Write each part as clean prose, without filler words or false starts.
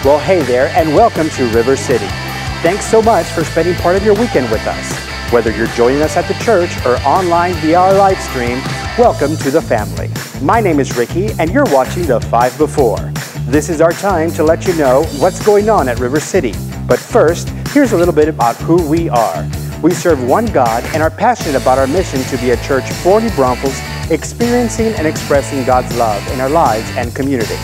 Well, hey there, and welcome to River City. Thanks so much for spending part of your weekend with us. Whether you're joining us at the church or online via our live stream, welcome to the family. My name is Ricky, and you're watching the 5 Before. This is our time to let you know what's going on at River City. But first, here's a little bit about who we are. We serve one God and are passionate about our mission to be a church for New Braunfels, experiencing and expressing God's love in our lives and community.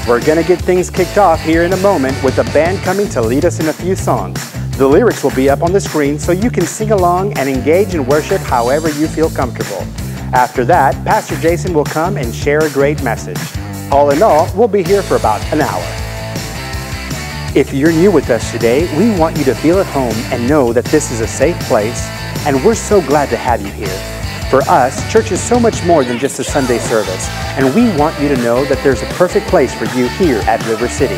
We're going to get things kicked off here in a moment with the band coming to lead us in a few songs. The lyrics will be up on the screen so you can sing along and engage in worship however you feel comfortable. After that, Pastor Jason will come and share a great message. All in all, we'll be here for about an hour. If you're new with us today, we want you to feel at home and know that this is a safe place, and we're so glad to have you here. For us, church is so much more than just a Sunday service, and we want you to know that there's a perfect place for you here at River City.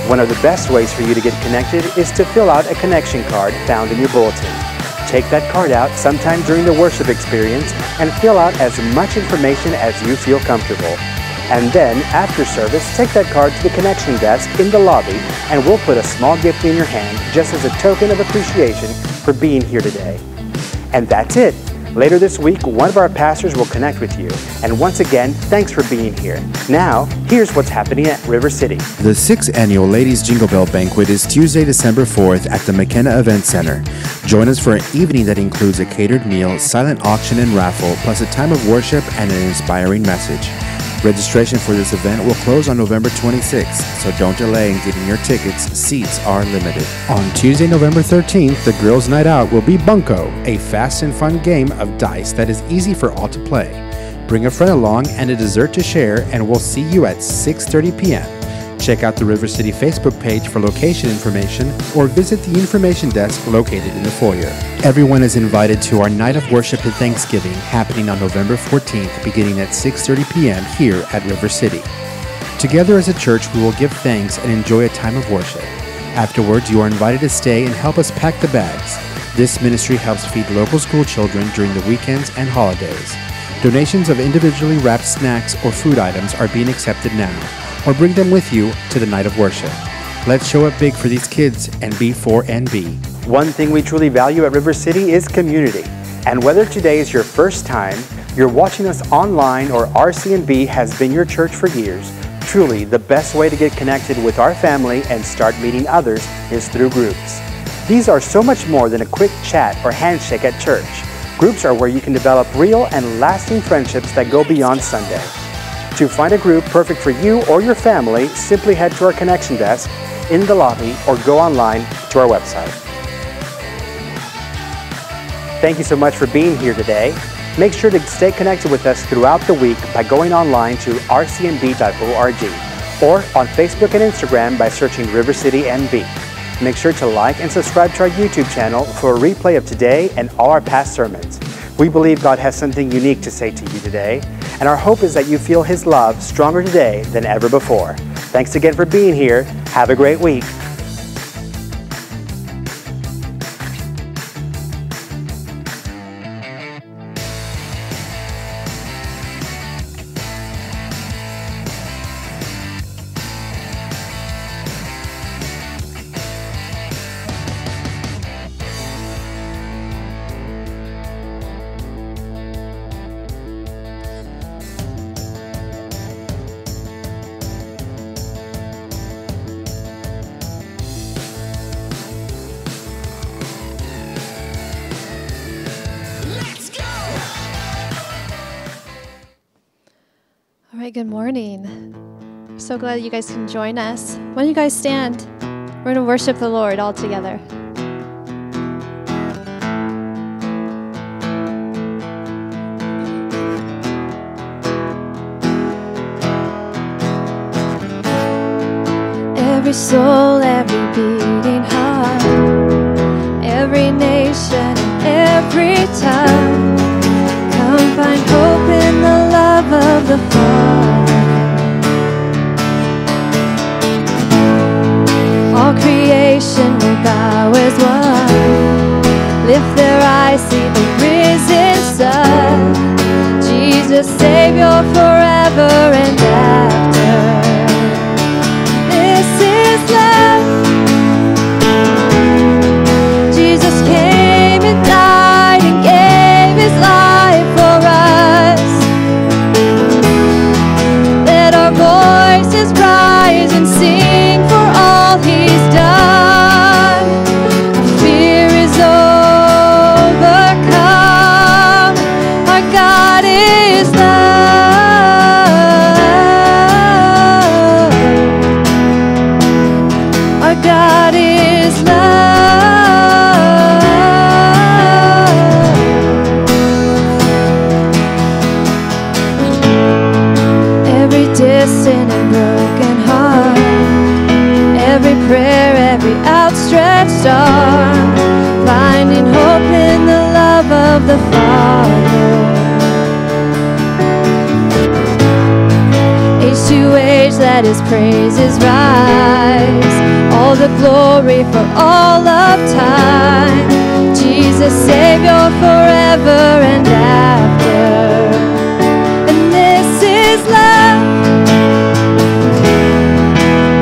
One of the best ways for you to get connected is to fill out a connection card found in your bulletin. Take that card out sometime during the worship experience and fill out as much information as you feel comfortable. And then, after service, take that card to the connection desk in the lobby, and we'll put a small gift in your hand just as a token of appreciation for being here today. And that's it. Later this week, one of our pastors will connect with you. And once again, thanks for being here. Now, here's what's happening at River City. The 6th Annual Ladies Jingle Bell Banquet is Tuesday, December 4th at the McKenna Event Center. Join us for an evening that includes a catered meal, silent auction and raffle, plus a time of worship and an inspiring message. Registration for this event will close on November 26th, so don't delay in getting your tickets. Seats are limited. On Tuesday, November 13th, the Girls' Night Out will be Bunko, a fast and fun game of dice that is easy for all to play. Bring a friend along and a dessert to share, and we'll see you at 6:30 p.m. Check out the River City Facebook page for location information or visit the information desk located in the foyer. Everyone is invited to our Night of Worship and Thanksgiving happening on November 14th beginning at 6:30 p.m. here at River City. Together as a church, we will give thanks and enjoy a time of worship. Afterwards, you are invited to stay and help us pack the bags. This ministry helps feed local school children during the weekends and holidays. Donations of individually wrapped snacks or food items are being accepted now, or bring them with you to the night of worship. Let's show up big for these kids and be for NB. One thing we truly value at River City is community. And whether today is your first time, you're watching us online, or RCNB has been your church for years, truly the best way to get connected with our family and start meeting others is through groups. These are so much more than a quick chat or handshake at church. Groups are where you can develop real and lasting friendships that go beyond Sunday. To find a group perfect for you or your family, simply head to our connection desk in the lobby or go online to our website. Thank you so much for being here today. Make sure to stay connected with us throughout the week by going online to rcnb.org or on Facebook and Instagram by searching River City NB. Make sure to like and subscribe to our YouTube channel for a replay of today and all our past sermons. We believe God has something unique to say to you today, and our hope is that you feel His love stronger today than ever before. Thanks again for being here. Have a great week. All right, good morning. I'm so glad you guys can join us. Why don't you guys stand? We're going to worship the Lord all together. Every soul, every beating heart, every nation, every tongue, come find hope in the love of the Father. All creation will bow as one, lift their eyes, see the risen Son, Jesus Savior forever and after. storm, finding hope in the love of the Father. Age to age, let His praises rise, all the glory for all of time. Jesus, Savior, forever and after. And this is love.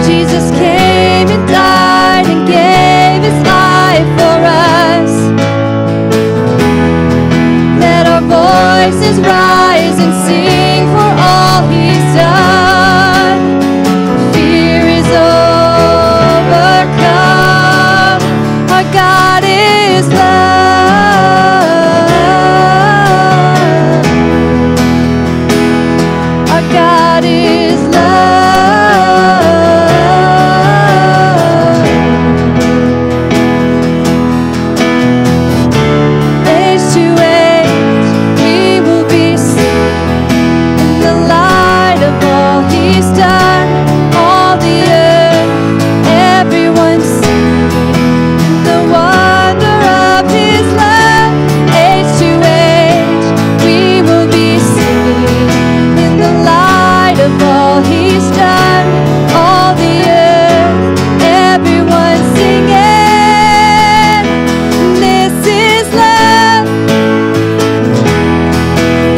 Jesus came and died and gave His life for us. Let our voices rise and sing for all He's done. Fear is overcome. Our God is love. Our God is love. Age to age, we will be singing in the light of all He's done. All the earth, everyone singing in the wonder of His love. Age to age, we will be singing in the light of all He's done. All the earth, everyone singing. This is love.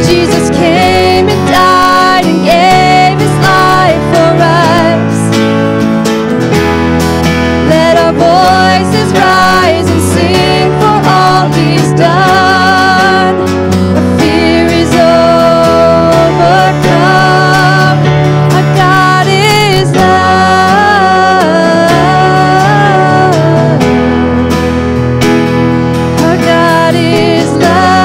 Jesus came and died and gave His life for us. Let our voices rise and sing for all He's done. Our fear is overcome. Our God is love. Our God is love.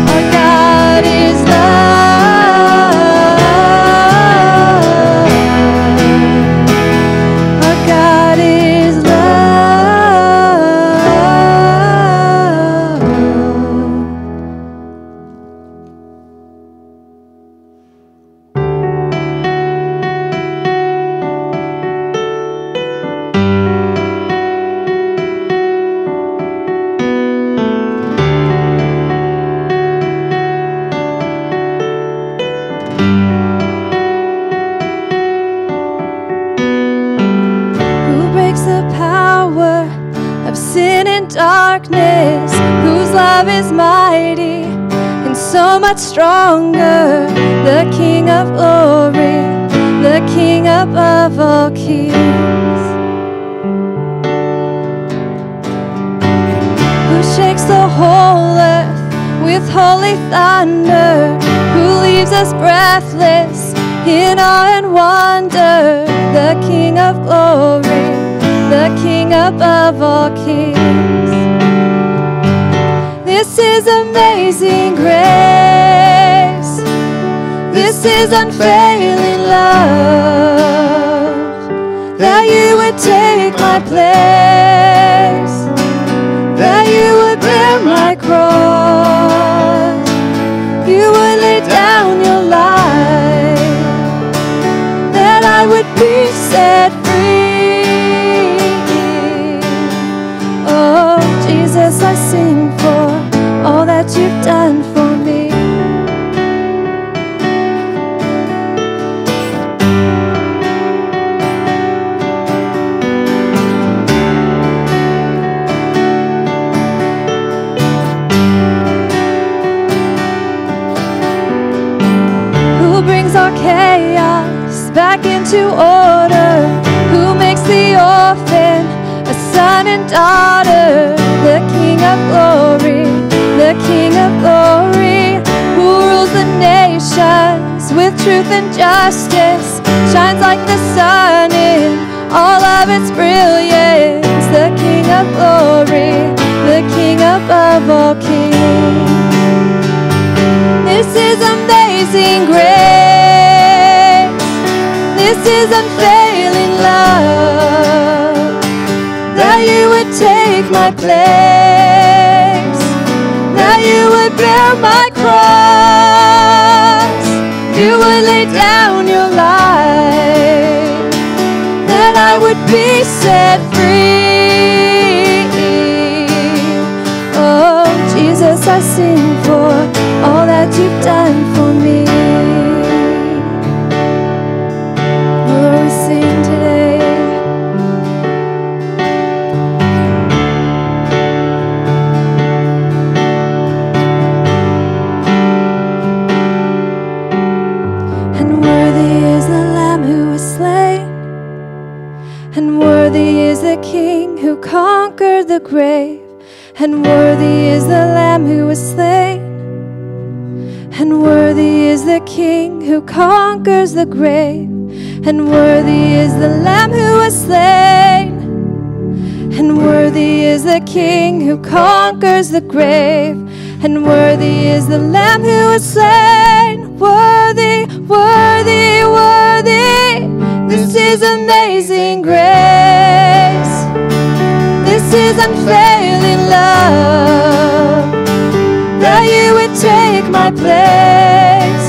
Our God is love. Our God is love. Who breaks the power of sin and darkness? Whose love is mighty and so much stronger? The King of glory, the King above all kings. Who shakes the whole earth with holy thunder? Who leaves us breathless in awe and wonder? The King of glory, the King above all kings. This is amazing grace. This is unfailing love. That you would take my place, that you would bear my cross, you would lay down your life, that I would be set free. Oh, Jesus, I sing for all that you've done for me. Who brings our chaos back into order? Who makes the orphan a son and daughter? The King of glory, the King of glory, who rules the nations with truth and justice, shines like the sun in all of its brilliance. The King of glory, the King above all kings. This is amazing grace. This is unfailing love. That you would take my place, that you would bear my cross, you would lay down your life, set free. Oh, Jesus, I sing for all that you've done for me. Oh, Lord, we sing today. And worthy is the Lamb who was slain, and worthy is the King who conquered the grave. And worthy is the Lamb who was slain, and worthy is the King who conquers the grave. And worthy is the Lamb who was slain, and worthy is the King who conquers the grave. And worthy is the Lamb who was slain. Worthy, worthy, worthy. This is amazing grace. This is unfailing love, that you would take my place,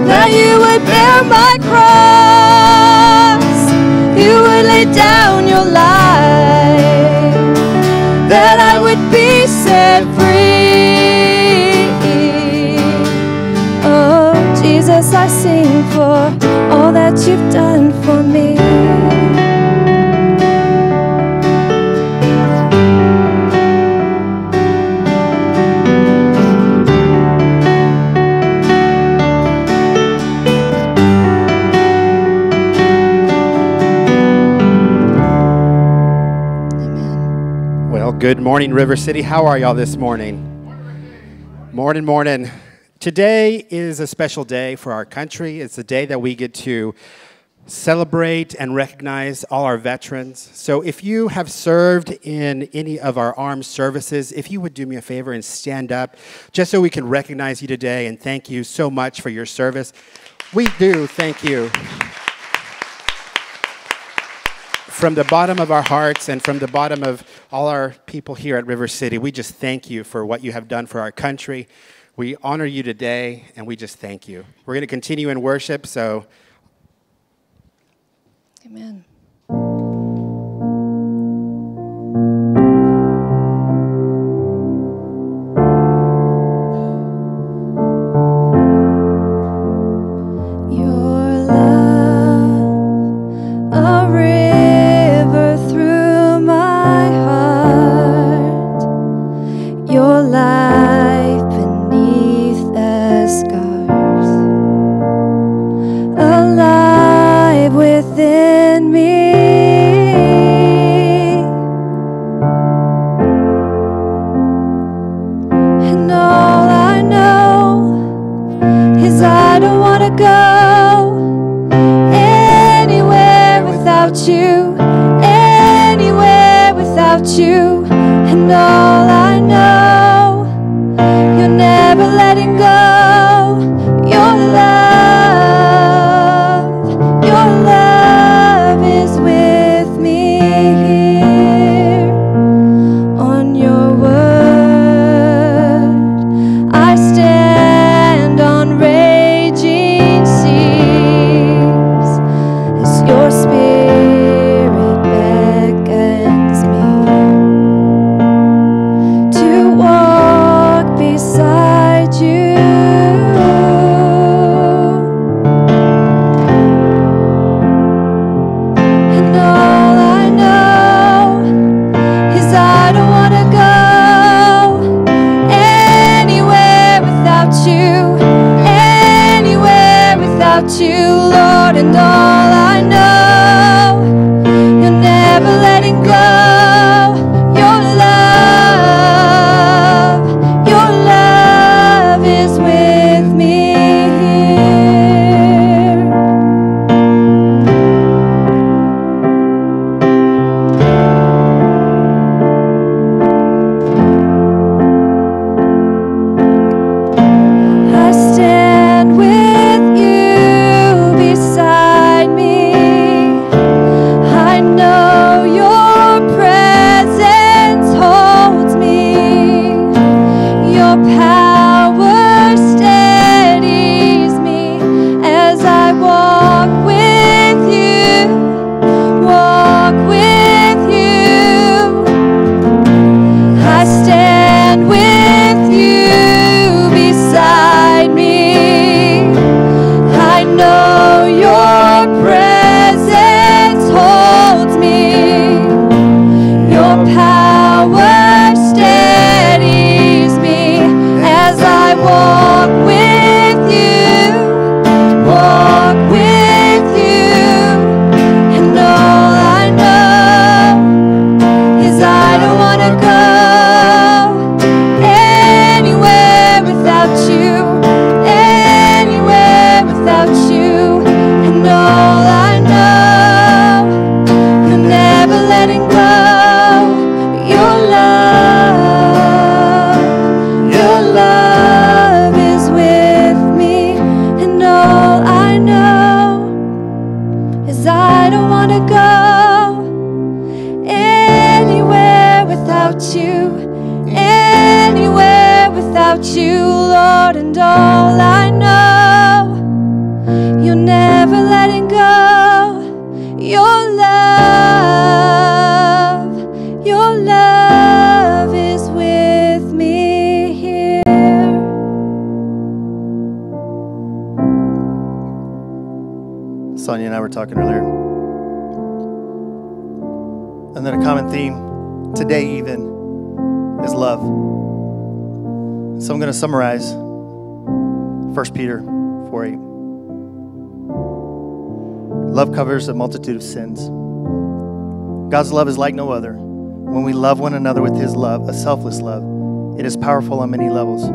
that you would bear my cross, you would lay down your life, that I would be set free. Oh, Jesus, I sing for all that you've done for me. Good morning, River City. How are y'all this morning? Morning, morning. Today is a special day for our country. It's a day that we get to celebrate and recognize all our veterans. So if you have served in any of our armed services, if you would do me a favor and stand up, just so we can recognize you today and thank you so much for your service. We do thank you. From the bottom of our hearts and from the bottom of all our people here at River City, we just thank you for what you have done for our country. We honor you today, and we just thank you. We're going to continue in worship, so. Amen. I stand with you beside Lord, and all I know, you're never letting go. Your love is with me here. Sonia and I were talking earlier. And then a common theme today even is love. So I'm going to summarize 1 Peter 4:8. Love covers a multitude of sins. God's love is like no other. When we love one another with his love, a selfless love, it is powerful on many levels.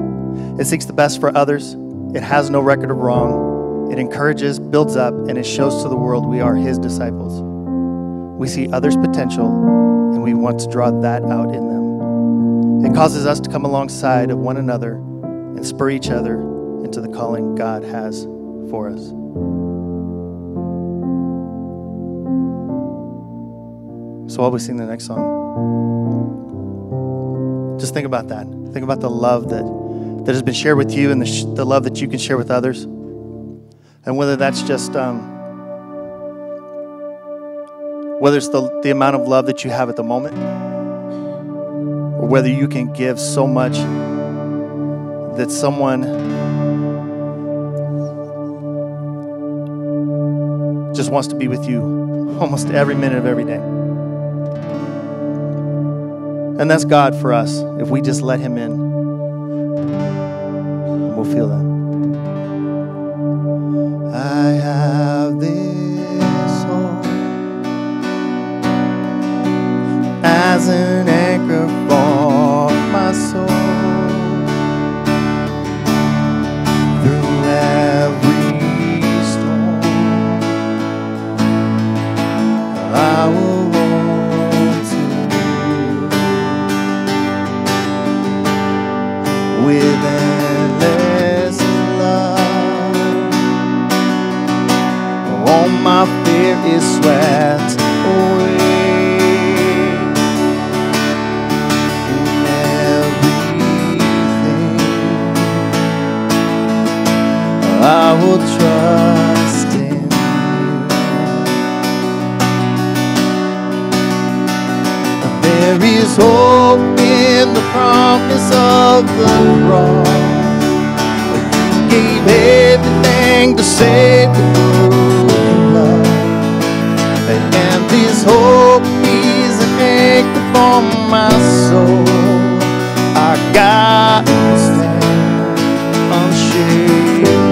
It seeks the best for others. It has no record of wrong. It encourages, builds up, and it shows to the world we are his disciples. We see others' potential, and we want to draw that out in them. It causes us to come alongside of one another and spur each other into the calling God has for us. So while we sing the next song, just think about that. Think about the love that has been shared with you and the love that you can share with others. And whether that's just, whether it's the amount of love that you have at the moment, or whether you can give so much that someone just wants to be with you almost every minute of every day. And that's God for us. If we just let him in, we'll feel that. I have this hope as an anchor for my soul. Through every storm, I will run to you with endless love. All my fear is swept away. I will trust in you. There is hope in the promise of the cross. You gave everything to save the broken love. And this hope is an anchor for my soul. I got to stand unshaken.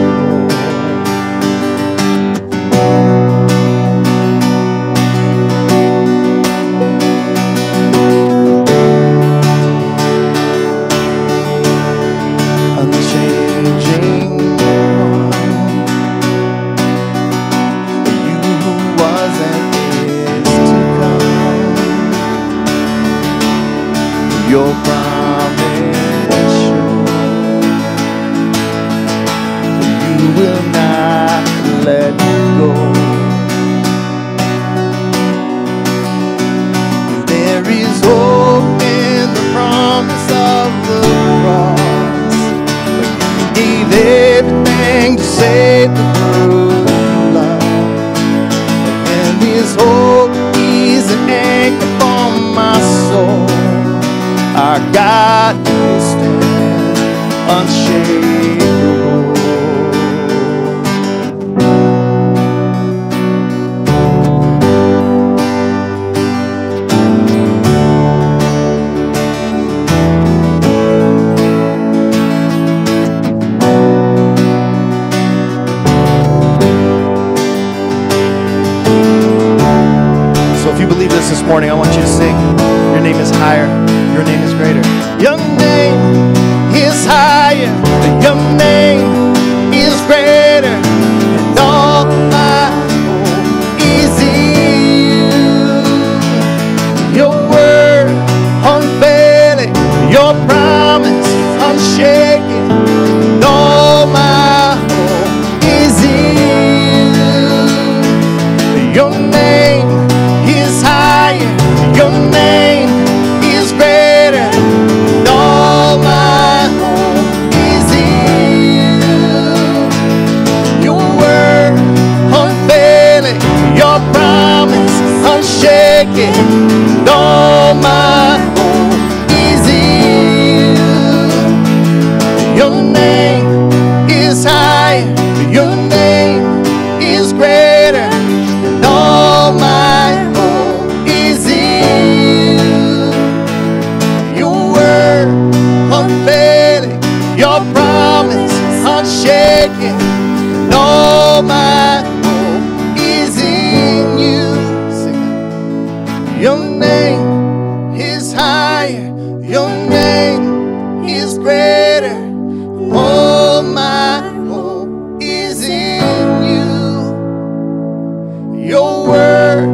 Your promise sure. You will not let go. There is hope in the promise of the cross. You gave everything to save the broken love. And this hope is an anchor for my soul. Our God will stand unshakable. So if you believe this morning, I want you to sing. Your name is higher. Your name is greater. Your name is higher. Your name is greater. And all my hope is in you. Your word unfailing. Your promise unshaken. And all my hope is in you. Your name is higher. Your name is greater. promise unshaken. And all my hope is in you. Sing that. Your name is higher. Your name is greater. All my hope is in you. Your word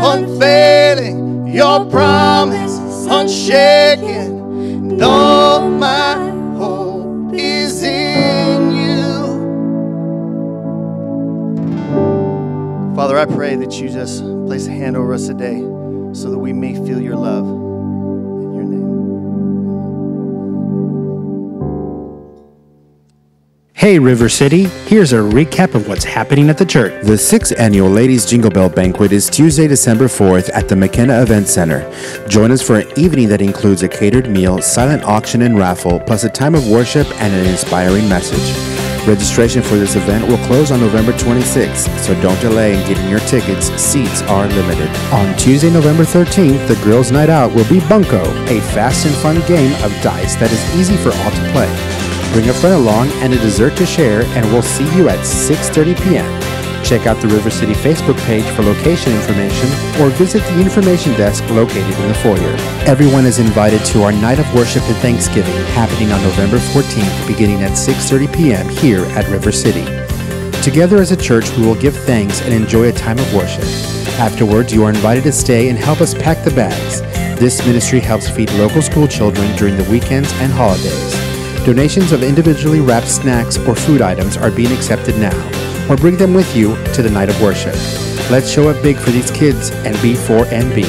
unfailing, your promise unshaken, and all my hope is in you. Father, I pray that you just place a hand over us today so that we may feel your love. In your name. Hey River City, here's a recap of what's happening at the church. The 6th annual Ladies Jingle Bell Banquet is Tuesday, December 4th at the McKenna Event Center. Join us for an evening that includes a catered meal, silent auction and raffle, plus a time of worship and an inspiring message. Registration for this event will close on November 26th, so don't delay in getting your tickets. Seats are limited. On Tuesday, November 13th, the Girls' Night Out will be Bunko, a fast and fun game of dice that is easy for all to play. Bring a friend along and a dessert to share, and we'll see you at 6:30 p.m. Check out the River City Facebook page for location information or visit the information desk located in the foyer. Everyone is invited to our night of worship and Thanksgiving happening on November 14th beginning at 6:30 p.m. here at River City. Together as a church, we will give thanks and enjoy a time of worship. Afterwards, you are invited to stay and help us pack the bags. This ministry helps feed local school children during the weekends and holidays. Donations of individually wrapped snacks or food items are being accepted now, or bring them with you to the night of worship. Let's show up big for these kids and be for NB.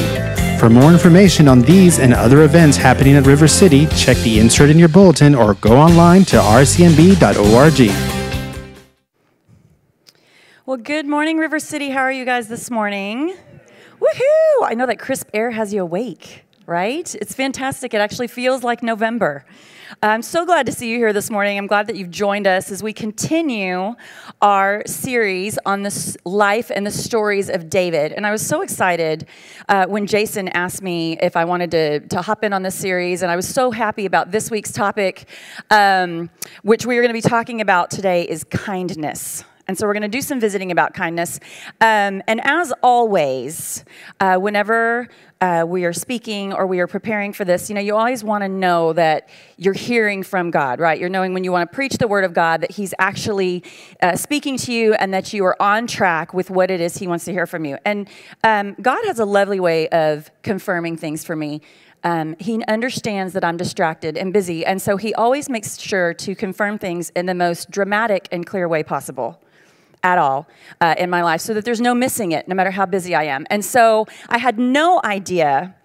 For more information on these and other events happening at River City, check the insert in your bulletin or go online to rcnb.org. Well, good morning, River City. How are you guys this morning? Woohoo! I know that crisp air has you awake, right? It's fantastic. It actually feels like November. I'm so glad to see you here this morning. I'm glad that you've joined us as we continue our series on the life and the stories of David. And I was so excited when Jason asked me if I wanted to hop in on this series. And I was so happy about this week's topic, which we are going to be talking about today, is kindness. And so we're going to do some visiting about kindness. And as always, whenever we are speaking or we are preparing for this, you always want to know that you're hearing from God, right? You're knowing when you want to preach the word of God that he's actually speaking to you and that you are on track with what it is he wants to hear from you. And God has a lovely way of confirming things for me. He understands that I'm distracted and busy, and so he always makes sure to confirm things in the most dramatic and clear way possible at all in my life so that there's no missing it, no matter how busy I am. And so I had no idea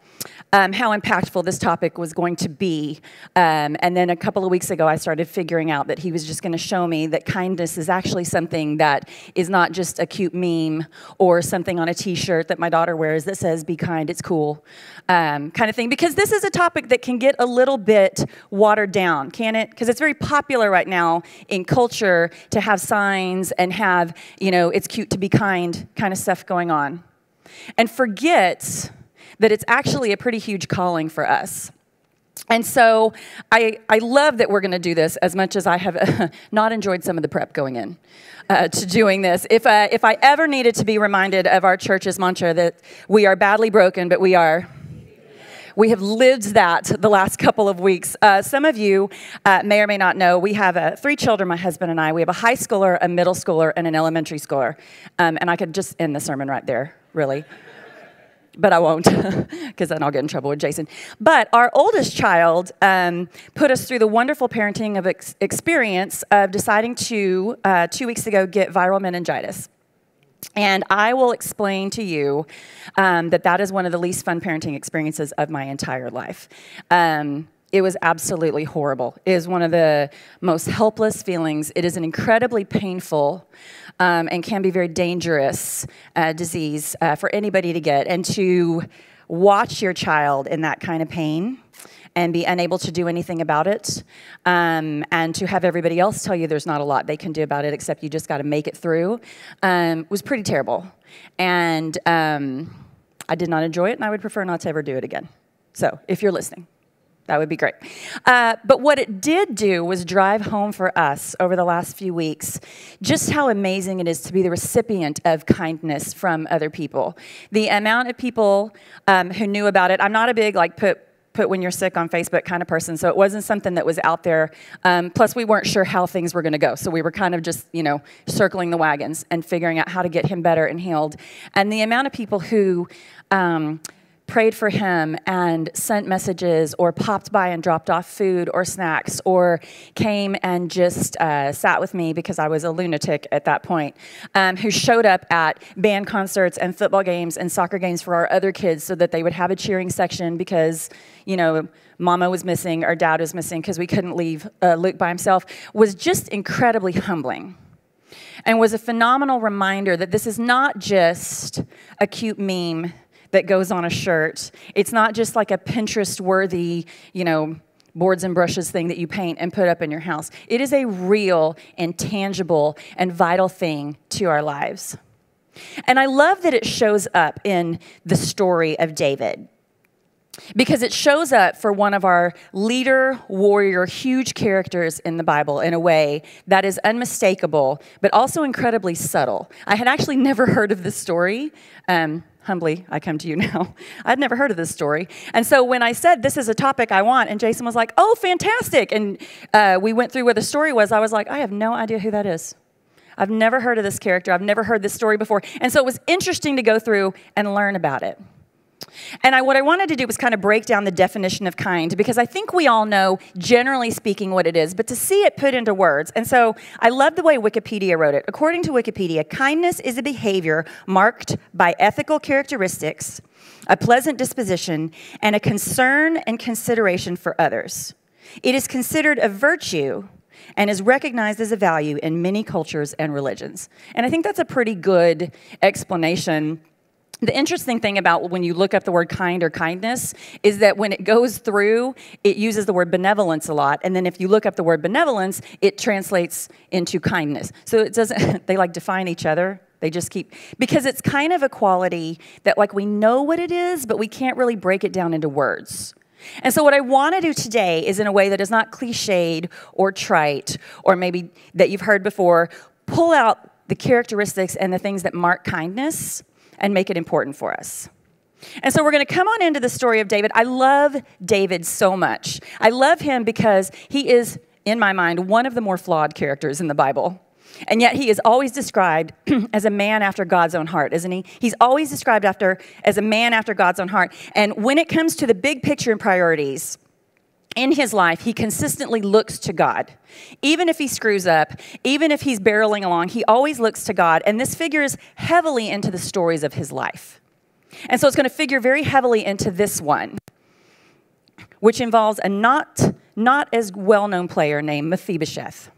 how impactful this topic was going to be. And then a couple of weeks ago, I started figuring out that he was just going to show me that kindness is actually something that is not just a cute meme or something on a T-shirt that my daughter wears that says, "Be kind, it's cool," kind of thing. Because this is a topic that can get a little bit watered down, can it? Because it's very popular right now in culture to have signs and have, it's cute to be kind of stuff going on. And forget that it's actually a pretty huge calling for us. And so I love that we're going to do this as much as I have not enjoyed some of the prep going in to doing this. If I ever needed to be reminded of our church's mantra that we are badly broken, but we have lived that the last couple of weeks. Some of you may or may not know, we have 3 children, my husband and I. We have a high schooler, a middle schooler, and an elementary schooler. And I could just end the sermon right there, really. But I won't, because then I'll get in trouble with Jason. But our oldest child put us through the wonderful parenting of experience of deciding to, 2 weeks ago, get viral meningitis. And I will explain to you that is one of the least fun parenting experiences of my entire life. It was absolutely horrible. It is one of the most helpless feelings. It is an incredibly painful and can be very dangerous disease for anybody to get. And to watch your child in that kind of pain and be unable to do anything about it, and to have everybody else tell you there's not a lot they can do about it except you just got to make it through, was pretty terrible. And I did not enjoy it, and I would prefer not to ever do it again. So if you're listening, That would be great. But what it did do was drive home for us over the last few weeks just how amazing it is to be the recipient of kindness from other people. The amount of people who knew about it. I'm not a big, like, put when you're sick on Facebook kind of person, so it wasn't something that was out there. Plus, we weren't sure how things were going to go, so we were kind of just, circling the wagons and figuring out how to get him better and healed. And the amount of people who prayed for him and sent messages or popped by and dropped off food or snacks or came and just sat with me because I was a lunatic at that point, who showed up at band concerts and football games and soccer games for our other kids so that they would have a cheering section because, mama was missing or dad was missing because we couldn't leave Luke by himself, was just incredibly humbling. And was a phenomenal reminder that this is not just a cute meme that goes on a shirt. It's not just like a Pinterest-worthy, boards and brushes thing that you paint and put up in your house. It is a real and tangible and vital thing to our lives. And I love that it shows up in the story of David, because it shows up for one of our leader, warrior, huge characters in the Bible in a way that is unmistakable, but also incredibly subtle. I had actually never heard of this story. Humbly, I come to you now. I'd never heard of this story. And so when I said, this is a topic I want, and Jason was like, oh, fantastic. And we went through what the story was. I was like, I have no idea who that is. I've never heard of this character. I've never heard this story before. And so it was interesting to go through and learn about it. And what I wanted to do was kind of break down the definition of kind, because I think we all know, generally speaking, what it is, but to see it put into words. And so I love the way Wikipedia wrote it. According to Wikipedia, kindness is a behavior marked by ethical characteristics, a pleasant disposition, and a concern and consideration for others. It is considered a virtue and is recognized as a value in many cultures and religions. And I think that's a pretty good explanation. The interesting thing about when you look up the word kind or kindness is that when it goes through, it uses the word benevolence a lot. And then if you look up the word benevolence, it translates into kindness. So it doesn't, they like define each other. They just keep, because it's kind of a quality that like we know what it is, but we can't really break it down into words. And so what I want to do today is in a way that is not cliched or trite or maybe that you've heard before, pull out the characteristics and the things that mark kindness and make it important for us. And so we're going to come on into the story of David. I love David so much. I love him because he is, in my mind, one of the more flawed characters in the Bible. And yet he is always described as a man after God's own heart, isn't he? He's always described as a man after God's own heart. And when it comes to the big picture and priorities in his life, he consistently looks to God. Even if he screws up, even if he's barreling along, he always looks to God. And this figures heavily into the stories of his life. And so it's going to figure very heavily into this one, which involves a not as well-known player named Mephibosheth.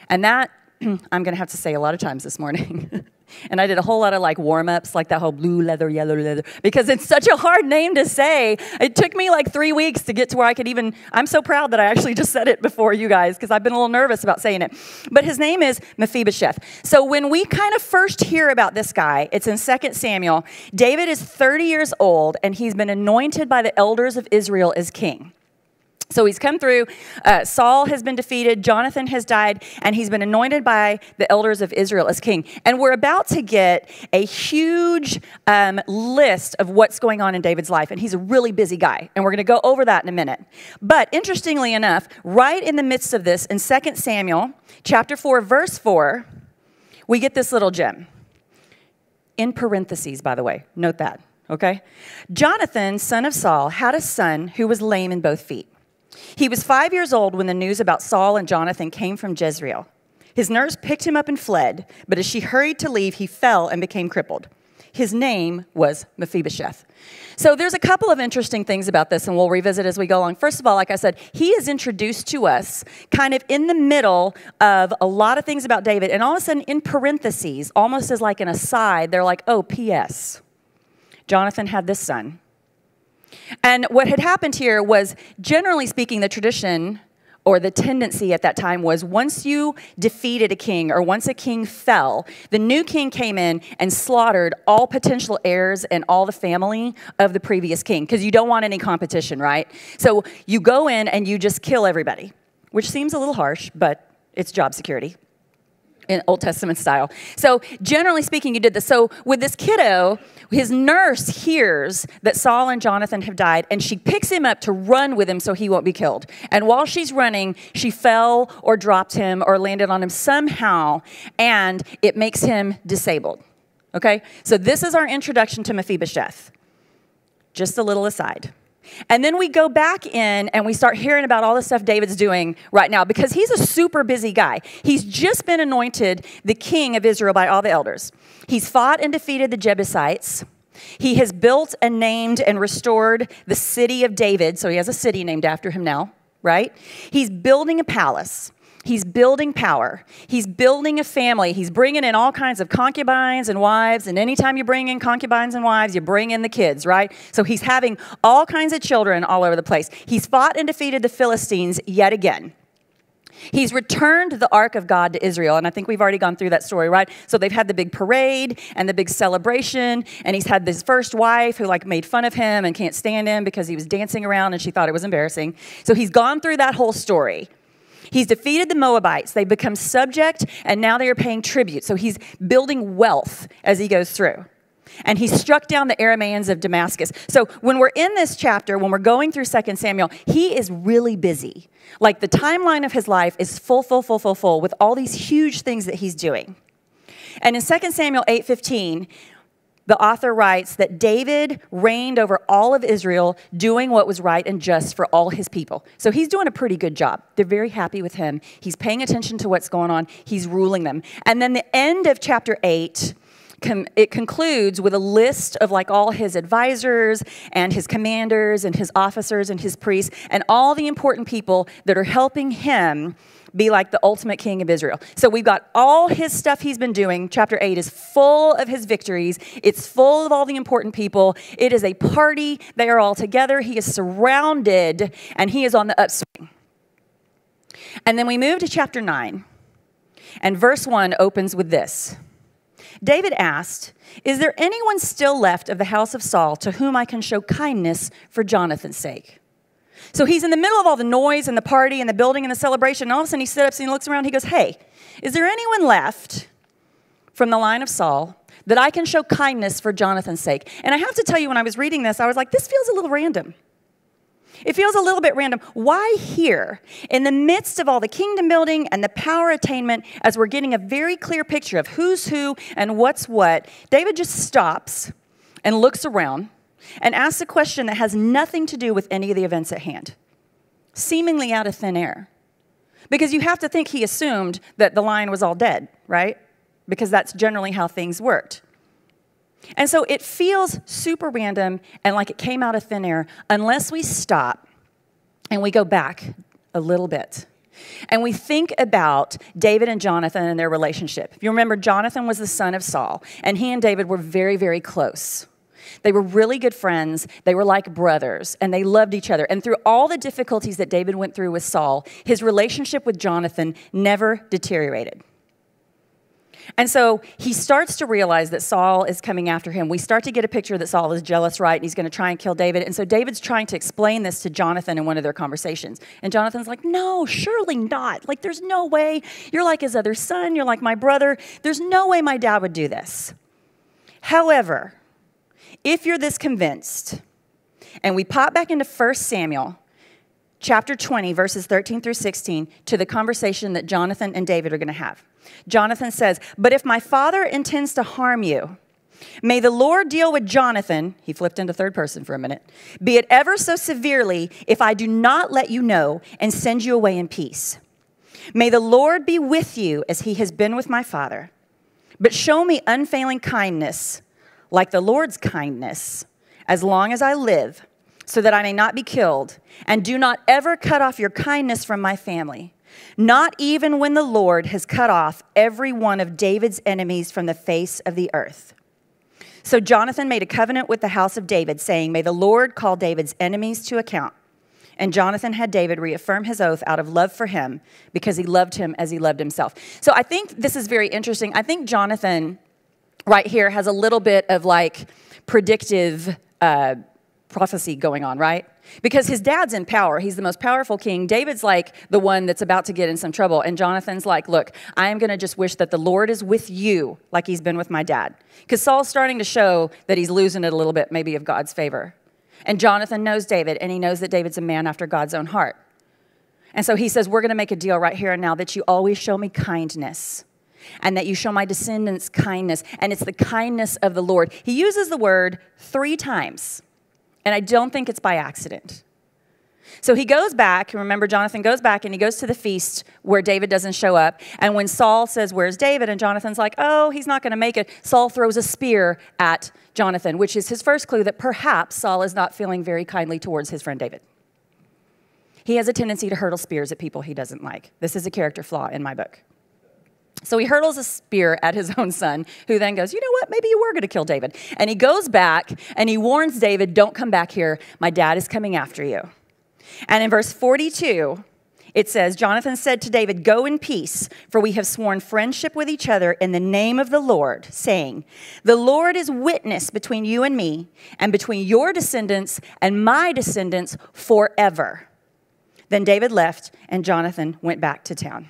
And that I'm going to have to say a lot of times this morning. And I did a whole lot of like warm-ups, like that whole blue leather, yellow leather, because it's such a hard name to say. It took me like 3 weeks to get to where I could even, I'm so proud that I actually just said it before you guys, because I've been a little nervous about saying it. But his name is Mephibosheth. So when we kind of first hear about this guy, it's in 2 Samuel. David is 30 years old, and he's been anointed by the elders of Israel as king. So he's come through, Saul has been defeated, Jonathan has died, and he's been anointed by the elders of Israel as king. And we're about to get a huge list of what's going on in David's life. And he's a really busy guy, and we're going to go over that in a minute. But interestingly enough, right in the midst of this, in 2 Samuel, chapter 4, verse 4, we get this little gem. In parentheses, by the way, note that, okay? Jonathan, son of Saul, had a son who was lame in both feet. He was 5 years old when the news about Saul and Jonathan came from Jezreel. His nurse picked him up and fled, but as she hurried to leave, he fell and became crippled. His name was Mephibosheth. So there's a couple of interesting things about this, and we'll revisit as we go along. First of all, like I said, he is introduced to us kind of in the middle of a lot of things about David, and all of a sudden in parentheses, almost as like an aside, they're like, oh, P.S. Jonathan had this son. And what had happened here was, generally speaking, the tradition or the tendency at that time was once you defeated a king or once a king fell, the new king came in and slaughtered all potential heirs and all the family of the previous king because you don't want any competition, right? So you go in and you just kill everybody, which seems a little harsh, but it's job security in Old Testament style. So generally speaking, you did this. So with this kiddo, his nurse hears that Saul and Jonathan have died, and she picks him up to run with him so he won't be killed. And while she's running, she fell or dropped him or landed on him somehow, and it makes him disabled. Okay? So this is our introduction to Mephibosheth. Just a little aside. And then we go back in and we start hearing about all the stuff David's doing right now because he's a super busy guy. He's just been anointed the king of Israel by all the elders. He's fought and defeated the Jebusites. He has built and named and restored the city of David. So he has a city named after him now, right? He's building a palace. He's building power. He's building a family. He's bringing in all kinds of concubines and wives. And anytime you bring in concubines and wives, you bring in the kids, right? So he's having all kinds of children all over the place. He's fought and defeated the Philistines yet again. He's returned the ark of God to Israel. And I think we've already gone through that story, right? So they've had the big parade and the big celebration. And he's had this first wife who made fun of him and can't stand him because he was dancing around and she thought it was embarrassing. So he's gone through that whole story. He's defeated the Moabites. They become subject, and now they are paying tribute. So he's building wealth as he goes through. And he struck down the Arameans of Damascus. So when we're in this chapter, when we're going through 2 Samuel, he is really busy. Like the timeline of his life is full with all these huge things that he's doing. And in 2 Samuel 8:15, the author writes that David reigned over all of Israel, doing what was right and just for all his people. So he's doing a pretty good job. They're very happy with him. He's paying attention to what's going on. He's ruling them. And then the end of chapter 8, it concludes with a list of all his advisors and his commanders and his officers and his priests and all the important people that are helping him be like the ultimate king of Israel. So we've got all his stuff he's been doing. Chapter 8 is full of his victories. It's full of all the important people. It is a party. They are all together. He is surrounded, and he is on the upswing. And then we move to chapter 9, and verse 1 opens with this. David asked, "Is there anyone still left of the house of Saul to whom I can show kindness for Jonathan's sake?" So he's in the middle of all the noise and the party and the building and the celebration. And all of a sudden he sits up and he looks around. He goes, "Hey, is there anyone left from the line of Saul that I can show kindness for Jonathan's sake?" And I have to tell you, when I was reading this, I was like, this feels a little random. It feels a little bit random. Why here, in the midst of all the kingdom building and the power attainment, as we're getting a very clear picture of who's who and what's what, David just stops and looks around and asks a question that has nothing to do with any of the events at hand, seemingly out of thin air. Because you have to think he assumed that the line was all dead, right? Because that's generally how things worked. And so it feels super random and like it came out of thin air unless we stop and we go back a little bit. And we think about David and Jonathan and their relationship. If you remember, Jonathan was the son of Saul, and he and David were very, very close. They were really good friends. They were like brothers, and they loved each other. And through all the difficulties that David went through with Saul, his relationship with Jonathan never deteriorated. And so he starts to realize that Saul is coming after him. We start to get a picture that Saul is jealous, right? And he's going to try and kill David. And so David's trying to explain this to Jonathan in one of their conversations. And Jonathan's like, "No, surely not. There's no way. You're like his other son. You're like my brother. There's no way my dad would do this." However, if you're this convinced, and we pop back into 1 Samuel, chapter 20, verses 13 through 16, to the conversation that Jonathan and David are going to have. Jonathan says, "But if my father intends to harm you, may the Lord deal with Jonathan," he flipped into third person for a minute, "be it ever so severely if I do not let you know and send you away in peace. May the Lord be with you as he has been with my father. But show me unfailing kindness, like the Lord's kindness, as long as I live, so that I may not be killed. And do not ever cut off your kindness from my family, not even when the Lord has cut off every one of David's enemies from the face of the earth." So Jonathan made a covenant with the house of David, saying, "May the Lord call David's enemies to account." And Jonathan had David reaffirm his oath out of love for him because he loved him as he loved himself. So I think this is very interesting. I think Jonathan right here has a little bit of like predictive prophecy going on, right? Because his dad's in power. He's the most powerful king. David's like the one that's about to get in some trouble. And Jonathan's like, look, I am going to just wish that the Lord is with you like he's been with my dad. Because Saul's starting to show that he's losing it a little bit maybe of God's favor. And Jonathan knows David, and he knows that David's a man after God's own heart. And so he says, we're going to make a deal right here and now that you always show me kindness and that you show my descendants kindness. And it's the kindness of the Lord. He uses the word 3 times. And I don't think it's by accident. So he goes back, remember Jonathan goes back and he goes to the feast where David doesn't show up. And when Saul says, where's David? And Jonathan's like, oh, he's not going to make it. Saul throws a spear at Jonathan, which is his first clue that perhaps Saul is not feeling very kindly towards his friend David. He has a tendency to hurtle spears at people he doesn't like. This is a character flaw in my book. So he hurtles a spear at his own son, who then goes, you know what, maybe you were going to kill David. And he goes back and he warns David, don't come back here. My dad is coming after you. And in verse 42, it says, Jonathan said to David, go in peace, for we have sworn friendship with each other in the name of the Lord, saying, the Lord is witness between you and me, and between your descendants and my descendants forever. Then David left, and Jonathan went back to town.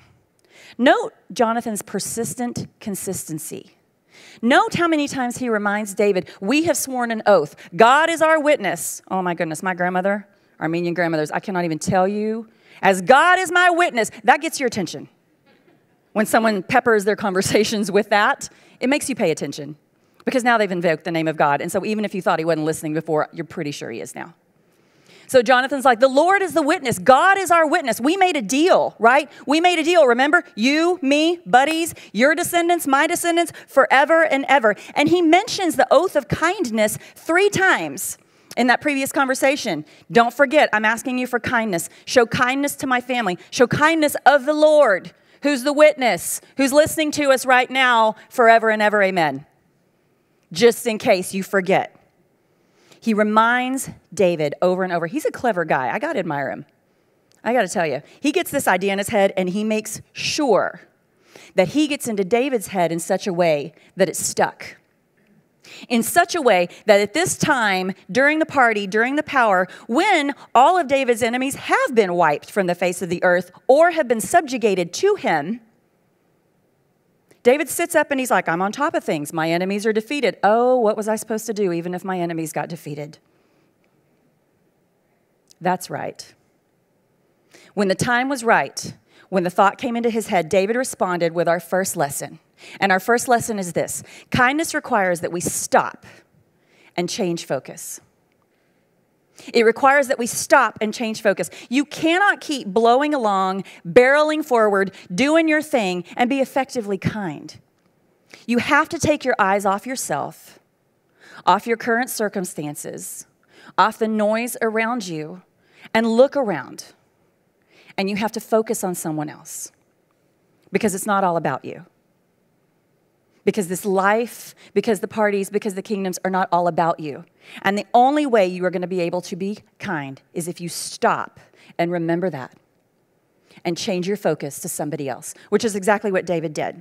Note Jonathan's persistent consistency. Note how many times he reminds David, we have sworn an oath. God is our witness. Oh my goodness, my grandmother, Armenian grandmothers, I cannot even tell you. As God is my witness, that gets your attention. When someone peppers their conversations with that, it makes you pay attention. Because now they've invoked the name of God. And so even if you thought he wasn't listening before, you're pretty sure he is now. So Jonathan's like, the Lord is the witness. God is our witness. We made a deal, right? We made a deal. Remember, you, me, buddies, your descendants, my descendants, forever and ever. And he mentions the oath of kindness 3 times in that previous conversation. Don't forget, I'm asking you for kindness. Show kindness to my family. Show kindness of the Lord, who's the witness, who's listening to us right now, forever and ever, amen. Just in case you forget. He reminds David over and over. He's a clever guy. I got to admire him. I got to tell you. He gets this idea in his head, and he makes sure that he gets into David's head in such a way that it's stuck. In such a way that at this time, during the party, during the power, when all of David's enemies have been wiped from the face of the earth or have been subjugated to him, David sits up and he's like, I'm on top of things. My enemies are defeated. Oh, what was I supposed to do even if my enemies got defeated? That's right. When the time was right, when the thought came into his head, David responded with our first lesson. And our first lesson is this. Kindness requires that we stop and change focus. It requires that we stop and change focus. You cannot keep blowing along, barreling forward, doing your thing, and be effectively kind. You have to take your eyes off yourself, off your current circumstances, off the noise around you, and look around. And you have to focus on someone else because it's not all about you. Because this life, because the parties, because the kingdoms are not all about you. And the only way you are going to be able to be kind is if you stop and remember that and change your focus to somebody else, which is exactly what David did.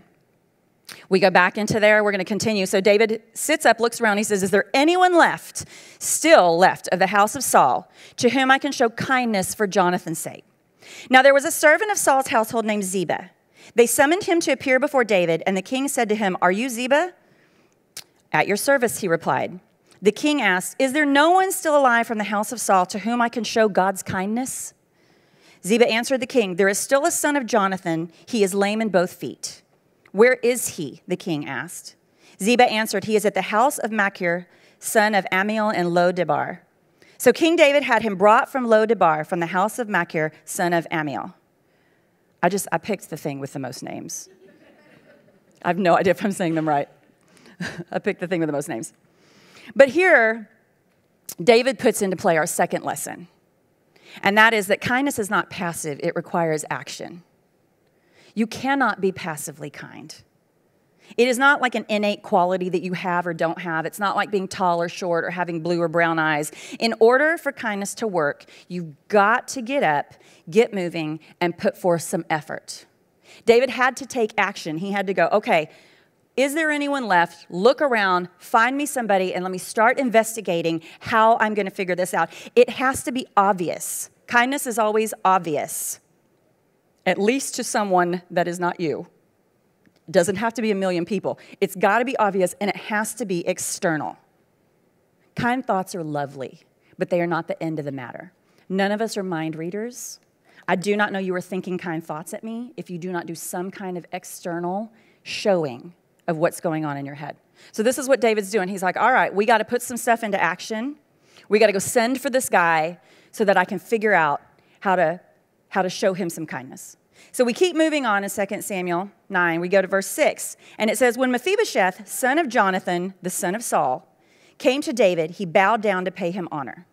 We go back into there. We're going to continue. So David sits up, looks around. He says, is there anyone left, still left of the house of Saul, to whom I can show kindness for Jonathan's sake? Now there was a servant of Saul's household named Ziba. They summoned him to appear before David, and the king said to him, are you Ziba? At your service, he replied. The king asked, is there no one still alive from the house of Saul to whom I can show God's kindness? Ziba answered the king, there is still a son of Jonathan. He is lame in both feet. Where is he? The king asked. Ziba answered, he is at the house of Machir, son of Amiel in Lo-debar. So King David had him brought from Lo-debar, from the house of Machir, son of Amiel. I picked the thing with the most names. I have no idea if I'm saying them right. I picked the thing with the most names. But here, David puts into play our second lesson. And that is that kindness is not passive. It requires action. You cannot be passively kind. It is not like an innate quality that you have or don't have. It's not like being tall or short or having blue or brown eyes. In order for kindness to work, you've got to get up, get moving, and put forth some effort. David had to take action. He had to go, okay, is there anyone left? Look around, find me somebody, and let me start investigating how I'm going to figure this out. It has to be obvious. Kindness is always obvious, at least to someone that is not you. It doesn't have to be a million people. It's got to be obvious, and it has to be external. Kind thoughts are lovely, but they are not the end of the matter. None of us are mind readers. I do not know you are thinking kind thoughts at me if you do not do some kind of external showing of what's going on in your head. So this is what David's doing. He's like, all right, we got to put some stuff into action. We got to go send for this guy so that I can figure out how to show him some kindness. So we keep moving on in 2 Samuel 9. We go to verse 6. And it says, when Mephibosheth, son of Jonathan, the son of Saul, came to David, he bowed down to pay him honor.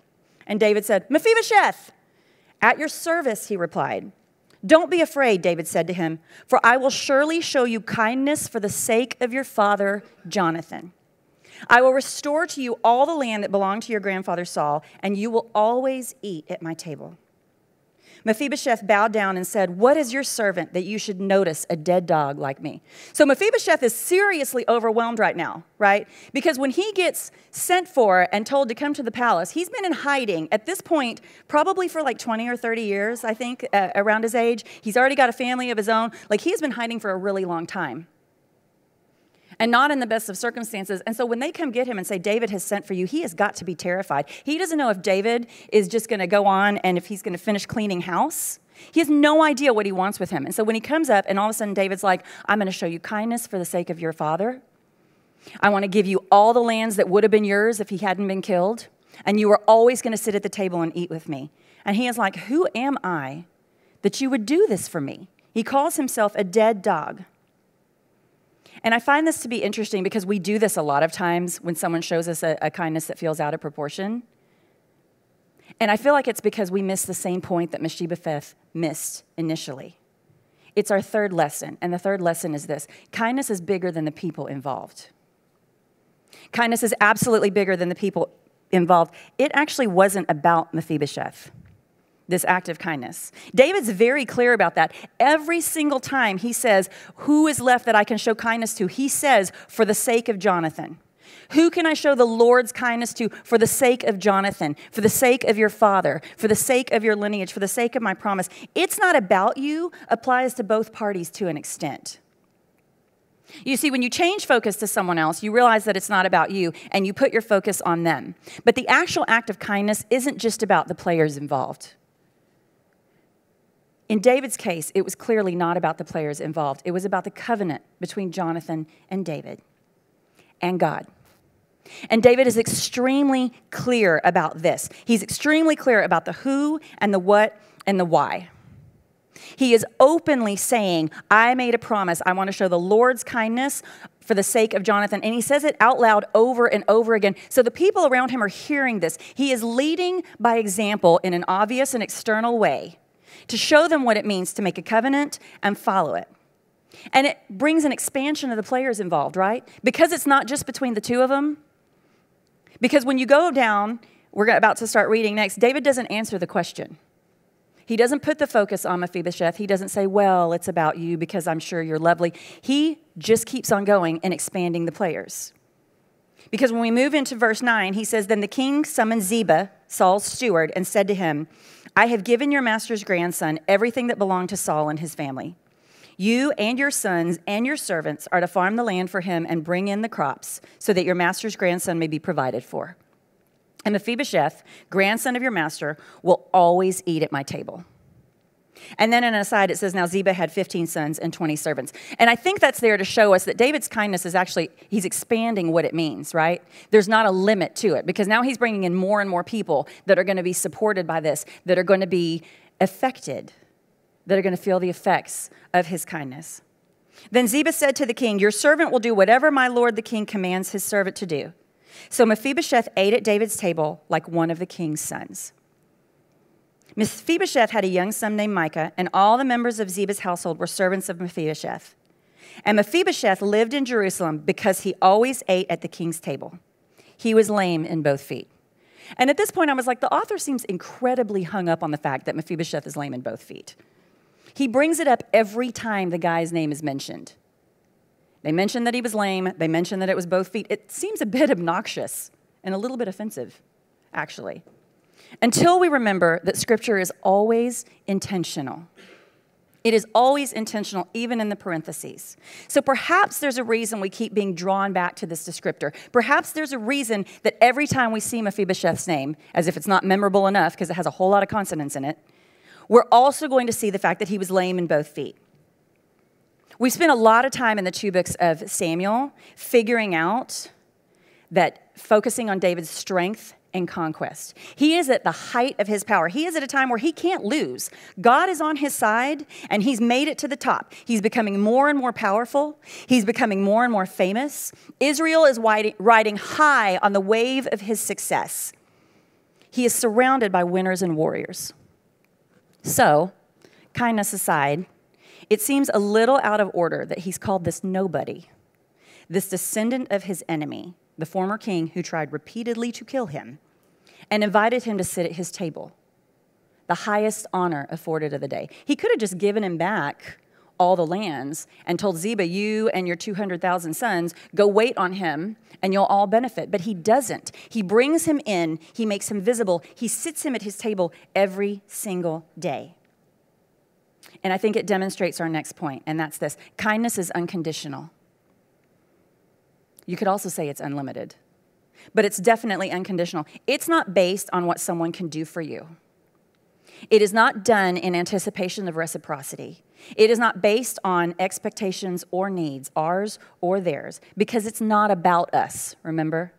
And David said, Mephibosheth, at your service, he replied. Don't be afraid, David said to him, for I will surely show you kindness for the sake of your father, Jonathan. I will restore to you all the land that belonged to your grandfather Saul, and you will always eat at my table. Mephibosheth bowed down and said, what is your servant that you should notice a dead dog like me? So Mephibosheth is seriously overwhelmed right now, right? Because when he gets sent for and told to come to the palace, he's been in hiding at this point, probably for like 20 or 30 years, I think, around his age. He's already got a family of his own. Like, he's been hiding for a really long time. And not in the best of circumstances. And so when they come get him and say, David has sent for you, he has got to be terrified. He doesn't know if David is just going to go on and if he's going to finish cleaning house. He has no idea what he wants with him. And so when he comes up and all of a sudden David's like, I'm going to show you kindness for the sake of your father. I want to give you all the lands that would have been yours if he hadn't been killed. And you are always going to sit at the table and eat with me. And he is like, who am I that you would do this for me? He calls himself a dead dog. And I find this to be interesting because we do this a lot of times when someone shows us a kindness that feels out of proportion. And I feel like it's because we miss the same point that Mephibosheth missed initially. It's our third lesson, and the third lesson is this. Kindness is bigger than the people involved. Kindness is absolutely bigger than the people involved. It actually wasn't about Mephibosheth, this act of kindness. David's very clear about that. Every single time he says, who is left that I can show kindness to? He says, for the sake of Jonathan. Who can I show the Lord's kindness to for the sake of Jonathan, for the sake of your father, for the sake of your lineage, for the sake of my promise? It's not about you applies to both parties to an extent. You see, when you change focus to someone else, you realize that it's not about you, and you put your focus on them. But the actual act of kindness isn't just about the players involved. In David's case, it was clearly not about the players involved. It was about the covenant between Jonathan and David and God. And David is extremely clear about this. He's extremely clear about the who and the what and the why. He is openly saying, I made a promise. I want to show the Lord's kindness for the sake of Jonathan. And he says it out loud over and over again. So the people around him are hearing this. He is leading by example in an obvious and external way to show them what it means to make a covenant and follow it. And it brings an expansion of the players involved, right? Because it's not just between the two of them. Because when you go down, we're about to start reading next, David doesn't answer the question. He doesn't put the focus on Mephibosheth. He doesn't say, well, it's about you because I'm sure you're lovely. He just keeps on going and expanding the players. Because when we move into verse 9, he says, then the king summoned Ziba, Saul's steward, and said to him, I have given your master's grandson everything that belonged to Saul and his family. You and your sons and your servants are to farm the land for him and bring in the crops so that your master's grandson may be provided for. And Mephibosheth, grandson of your master, will always eat at my table. And then in an aside, it says, now Ziba had 15 sons and 20 servants. And I think that's there to show us that David's kindness is actually, he's expanding what it means, right? There's not a limit to it because now he's bringing in more and more people that are going to be supported by this, that are going to be affected, that are going to feel the effects of his kindness. Then Ziba said to the king, your servant will do whatever my lord the king commands his servant to do. So Mephibosheth ate at David's table like one of the king's sons. Mephibosheth had a young son named Micah, and all the members of Ziba's household were servants of Mephibosheth. And Mephibosheth lived in Jerusalem because he always ate at the king's table. He was lame in both feet. And at this point, I was like, the author seems incredibly hung up on the fact that Mephibosheth is lame in both feet. He brings it up every time the guy's name is mentioned. They mention that he was lame. They mention that it was both feet. It seems a bit obnoxious and a little bit offensive, actually. Until we remember that Scripture is always intentional. It is always intentional, even in the parentheses. So perhaps there's a reason we keep being drawn back to this descriptor. Perhaps there's a reason that every time we see Mephibosheth's name, as if it's not memorable enough because it has a whole lot of consonants in it, we're also going to see the fact that he was lame in both feet. We spent a lot of time in the 2 books of Samuel figuring out that focusing on David's strength and conquest. He is at the height of his power. He is at a time where he can't lose. God is on his side, and he's made it to the top. He's becoming more and more powerful. He's becoming more and more famous. Israel is riding high on the wave of his success. He is surrounded by winners and warriors. So, kindness aside, it seems a little out of order that he's called this nobody, this descendant of his enemy, the former king who tried repeatedly to kill him, and invited him to sit at his table, the highest honor afforded of the day. He could have just given him back all the lands and told Ziba, you and your 200,000 sons, go wait on him and you'll all benefit. But he doesn't. He brings him in. He makes him visible. He sits him at his table every single day. And I think it demonstrates our next point, and that's this. Kindness is unconditional. You could also say it's unlimited, but it's definitely unconditional. It's not based on what someone can do for you. It is not done in anticipation of reciprocity. It is not based on expectations or needs, ours or theirs, because it's not about us, remember?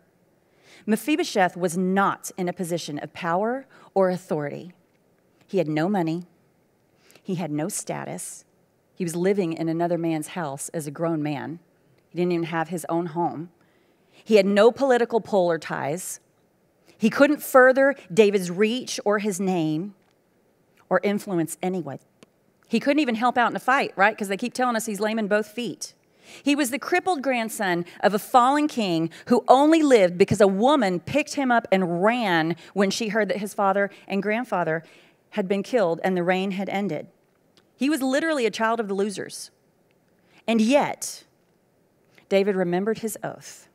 Mephibosheth was not in a position of power or authority. He had no money. He had no status. He was living in another man's house as a grown man. He didn't even have his own home. He had no political pull or ties. He couldn't further David's reach or his name or influence anyone. He couldn't even help out in a fight, right? Because they keep telling us he's lame in both feet. He was the crippled grandson of a fallen king who only lived because a woman picked him up and ran when she heard that his father and grandfather had been killed and the reign had ended. He was literally a child of the losers. And yet, David remembered his oath.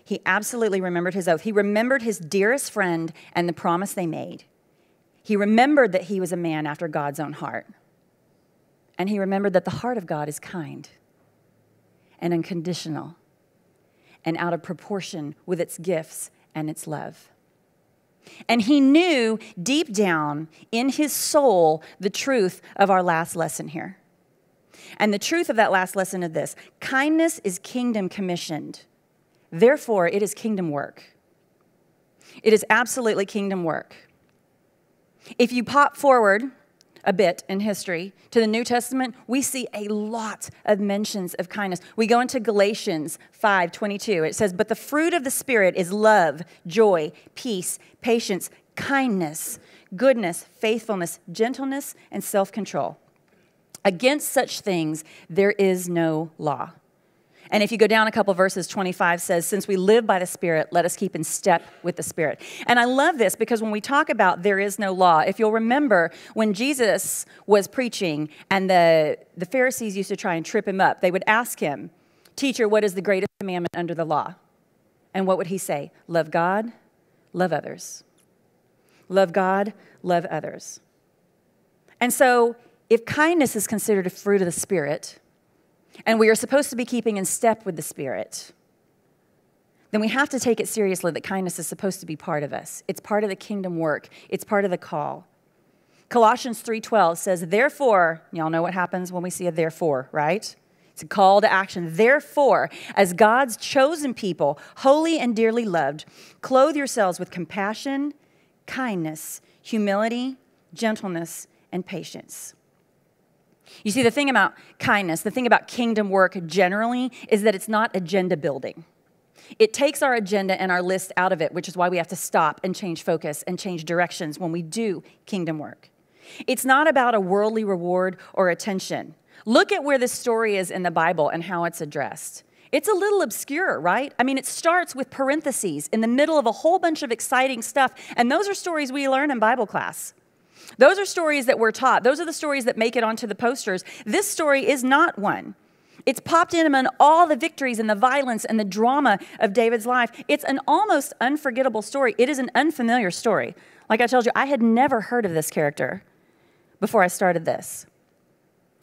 He absolutely remembered his oath. He remembered his dearest friend and the promise they made. He remembered that he was a man after God's own heart. And he remembered that the heart of God is kind and unconditional and out of proportion with its gifts and its love. And he knew deep down in his soul the truth of our last lesson here. And the truth of that last lesson is this: kindness is kingdom commissioned. Therefore, it is kingdom work. It is absolutely kingdom work. If you pop forward a bit in history to the New Testament, we see a lot of mentions of kindness. We go into Galatians 5:22. It says, "But the fruit of the Spirit is love, joy, peace, patience, kindness, goodness, faithfulness, gentleness, and self-control. Against such things there is no law." And if you go down a couple verses, 25 says, "Since we live by the Spirit, let us keep in step with the Spirit." And I love this because when we talk about there is no law, if you'll remember when Jesus was preaching and the Pharisees used to try and trip him up, they would ask him, "Teacher, what is the greatest commandment under the law?" And what would he say? Love God, love others. Love God, love others. And so if kindness is considered a fruit of the Spirit, and we are supposed to be keeping in step with the Spirit, then we have to take it seriously that kindness is supposed to be part of us. It's part of the kingdom work. It's part of the call. Colossians 3:12 says, "Therefore," y'all know what happens when we see a therefore, right? It's a call to action. "Therefore, as God's chosen people, holy and dearly loved, clothe yourselves with compassion, kindness, humility, gentleness, and patience." You see, the thing about kindness, the thing about kingdom work generally, is that it's not agenda building. It takes our agenda and our list out of it, which is why we have to stop and change focus and change directions when we do kingdom work. It's not about a worldly reward or attention. Look at where this story is in the Bible and how it's addressed. It's a little obscure, right? I mean, it starts with parentheses in the middle of a whole bunch of exciting stuff, and those are stories we learn in Bible class. Those are stories that we're taught. Those are the stories that make it onto the posters. This story is not one. It's popped in among all the victories and the violence and the drama of David's life. It's an almost unforgettable story. It is an unfamiliar story. Like I told you, I had never heard of this character before I started this.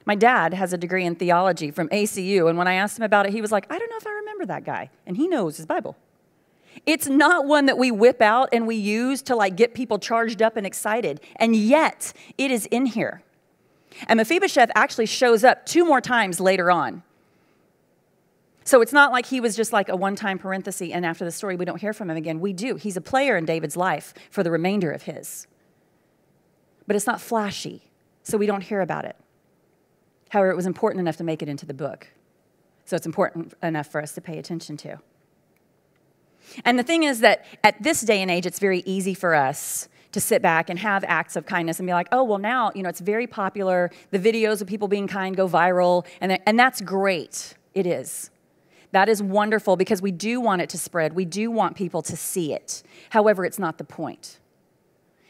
My dad has a degree in theology from ACU, and when I asked him about it, he was like, I don't know if I remember that guy, and he knows his Bible. It's not one that we whip out and we use to like get people charged up and excited, and yet it is in here. And Mephibosheth actually shows up 2 more times later on. So it's not like he was just like a one-time parenthesis, and after the story we don't hear from him again. We do. He's a player in David's life for the remainder of his. But it's not flashy, so we don't hear about it. However, it was important enough to make it into the book. So it's important enough for us to pay attention to. And the thing is that at this day and age, it's very easy for us to sit back and have acts of kindness and be like, oh, well, now, it's very popular. The videos of people being kind go viral, and that's great. It is. That is wonderful because we do want it to spread. We do want people to see it. However, it's not the point.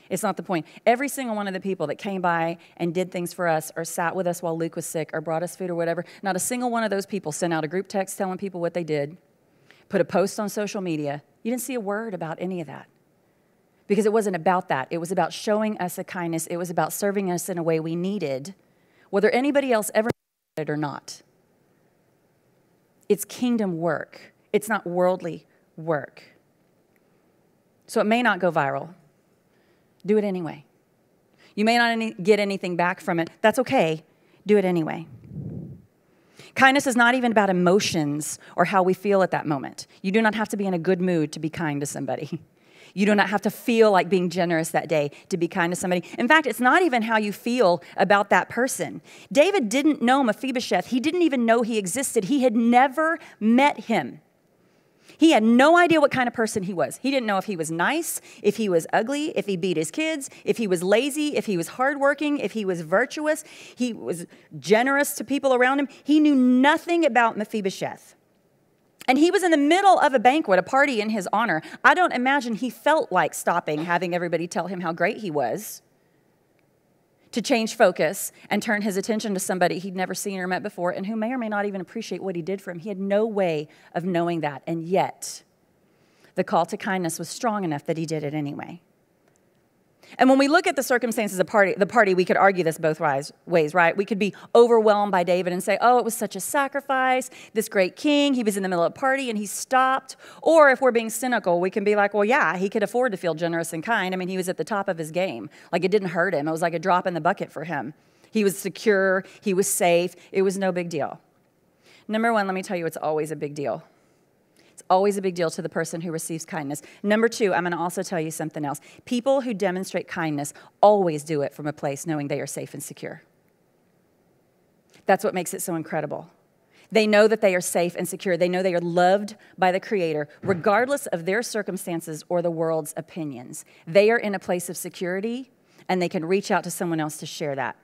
It's not the point. Every single one of the people that came by and did things for us or sat with us while Luke was sick or brought us food or whatever, not a single one of those people sent out a group text telling people what they did, put a post on social media. You didn't see a word about any of that because it wasn't about that. It was about showing us a kindness. It was about serving us in a way we needed, whether anybody else ever did it or not. It's kingdom work. It's not worldly work. So it may not go viral. Do it anyway. You may not get anything back from it. That's okay. Do it anyway. Kindness is not even about emotions or how we feel at that moment. You do not have to be in a good mood to be kind to somebody. You do not have to feel like being generous that day to be kind to somebody. In fact, it's not even how you feel about that person. David didn't know Mephibosheth. He didn't even know he existed. He had never met him. He had no idea what kind of person he was. He didn't know if he was nice, if he was ugly, if he beat his kids, if he was lazy, if he was hardworking, if he was virtuous, he was generous to people around him. He knew nothing about Mephibosheth. And he was in the middle of a banquet, a party in his honor. I don't imagine he felt like stopping, having everybody tell him how great he was, to change focus and turn his attention to somebody he'd never seen or met before and who may or may not even appreciate what he did for him. He had no way of knowing that, and yet the call to kindness was strong enough that he did it anyway. And when we look at the circumstances of the party, we could argue this both ways, right? We could be overwhelmed by David and say, oh, it was such a sacrifice, this great king, he was in the middle of a party and he stopped. Or if we're being cynical, we can be like, well, yeah, he could afford to feel generous and kind. I mean, he was at the top of his game. Like, it didn't hurt him. It was like a drop in the bucket for him. He was secure. He was safe. It was no big deal. Number one, let me tell you, it's always a big deal. It's always a big deal to the person who receives kindness. Number two, I'm going to also tell you something else. People who demonstrate kindness always do it from a place knowing they are safe and secure. That's what makes it so incredible. They know that they are safe and secure. They know they are loved by the Creator, regardless of their circumstances or the world's opinions. They are in a place of security, and they can reach out to someone else to share that.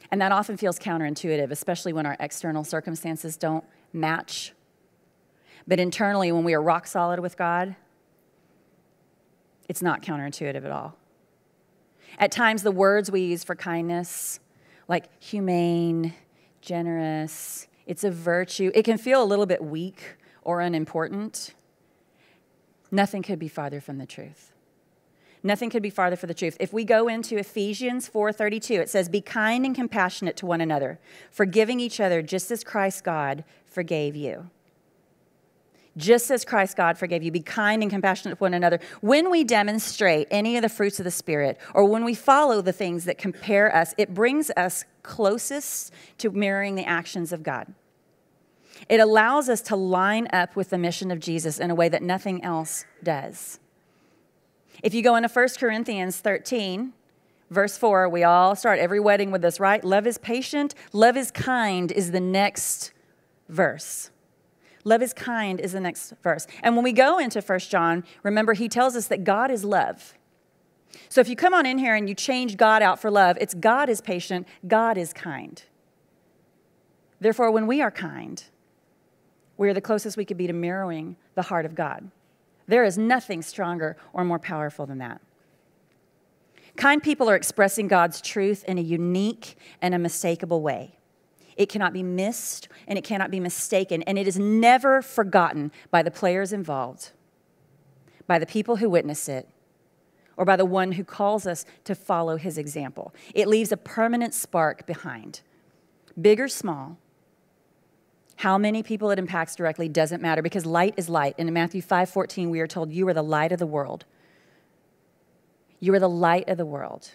And that often feels counterintuitive, especially when our external circumstances don't match. But internally, when we are rock solid with God, it's not counterintuitive at all. At times, the words we use for kindness, like humane, generous, it's a virtue, it can feel a little bit weak or unimportant. Nothing could be farther from the truth. Nothing could be farther from the truth. If we go into Ephesians 4:32, it says, be kind and compassionate to one another, forgiving each other just as Christ God forgave you. Just as Christ God forgave you, be kind and compassionate to one another. When we demonstrate any of the fruits of the Spirit, or when we follow the things that compare us, it brings us closest to mirroring the actions of God. It allows us to line up with the mission of Jesus in a way that nothing else does. If you go into 1 Corinthians 13, verse 4, we all start every wedding with this, right? Love is patient, love is kind is the next verse. Love is kind is the next verse. And when we go into 1 John, remember, he tells us that God is love. So if you come on in here and you change God out for love, it's God is patient, God is kind. Therefore, when we are kind, we are the closest we could be to mirroring the heart of God. There is nothing stronger or more powerful than that. Kind people are expressing God's truth in a unique and unmistakable way. It cannot be missed and it cannot be mistaken, and it is never forgotten by the players involved, by the people who witness it, or by the one who calls us to follow his example. It leaves a permanent spark behind. Big or small, how many people it impacts directly doesn't matter, because light is light. And in Matthew 5:14, we are told, you are the light of the world. You are the light of the world.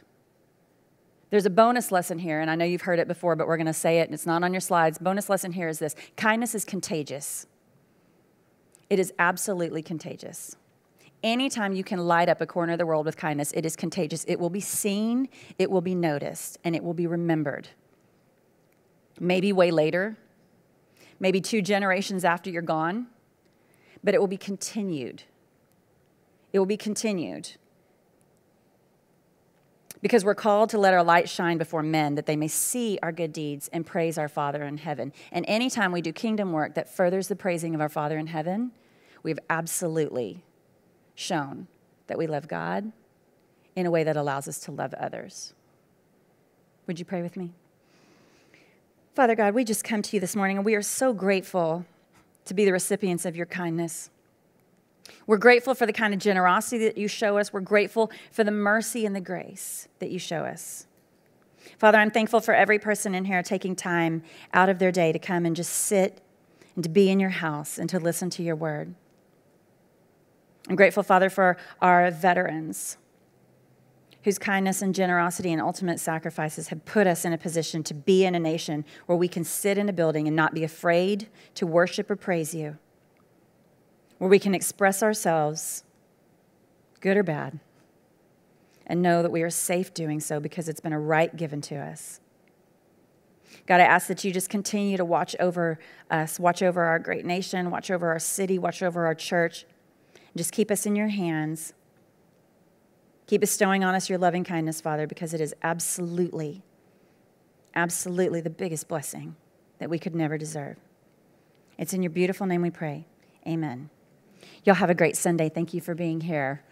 There's a bonus lesson here, and I know you've heard it before, but we're going to say it, and it's not on your slides. Bonus lesson here is this: kindness is contagious. It is absolutely contagious. Anytime you can light up a corner of the world with kindness, it is contagious. It will be seen, it will be noticed, and it will be remembered. Maybe way later, maybe 2 generations after you're gone, but it will be continued. It will be continued. Because we're called to let our light shine before men, that they may see our good deeds and praise our Father in heaven. And anytime we do kingdom work that furthers the praising of our Father in heaven, we've absolutely shown that we love God in a way that allows us to love others. Would you pray with me? Father God, we just come to you this morning, and we are so grateful to be the recipients of your kindness. We're grateful for the kind of generosity that you show us. We're grateful for the mercy and the grace that you show us. Father, I'm thankful for every person in here taking time out of their day to come and just sit and to be in your house and to listen to your word. I'm grateful, Father, for our veterans whose kindness and generosity and ultimate sacrifices have put us in a position to be in a nation where we can sit in a building and not be afraid to worship or praise you, where we can express ourselves, good or bad, and know that we are safe doing so because it's been a right given to us. God, I ask that you just continue to watch over us, watch over our great nation, watch over our city, watch over our church. Just keep us in your hands. Keep bestowing on us your loving kindness, Father, because it is absolutely, absolutely the biggest blessing that we could never deserve. It's in your beautiful name we pray. Amen. Y'all have a great Sunday. Thank you for being here.